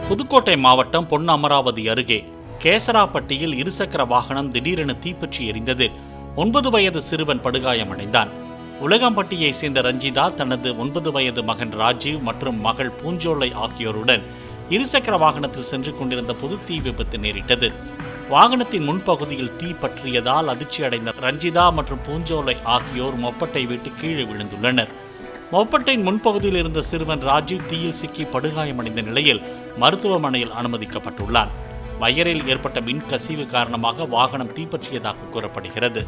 புதுக்கோட்டை மாவட்டம் பொன்னமராவதி அருகே கேசராப்பட்டியில் இருசக்கர வாகனம் திடீரென தீப்பற்றி எரிந்தது. 9 வயது சிறுவன் படுகாயமடைந்தான். உலகம்பட்டியை சேர்ந்த ரஞ்சிதா தனது 9 வயது மகன் ராஜீவ் மற்றும் மகள் பூஞ்சோலை ஆகியோருடன் இருசக்கர வாகனத்தில் சென்று கொண்டிருந்த போது தீ விபத்து நேரிட்டது. வாகனத்தின் முன்பகுதியில் தீ பற்றியதால் அதிர்ச்சியடைந்த ரஞ்சிதா மற்றும் பூஞ்சோலை ஆகியோர் மொப்பட்டை விட்டு கீழே விழுந்துள்ளனர். மொப்பட்டின் முன்பகுதியில் இருந்த சிறுவன் ராஜீவ் தீயில் சிக்கி படுகாயமடைந்த நிலையில் மருத்துவமனையில் அனுமதிக்கப்பட்டுள்ளார். வயரில் ஏற்பட்ட மின் கசிவு காரணமாக வாகனம் தீப்பற்றியதாக கூறப்படுகிறது.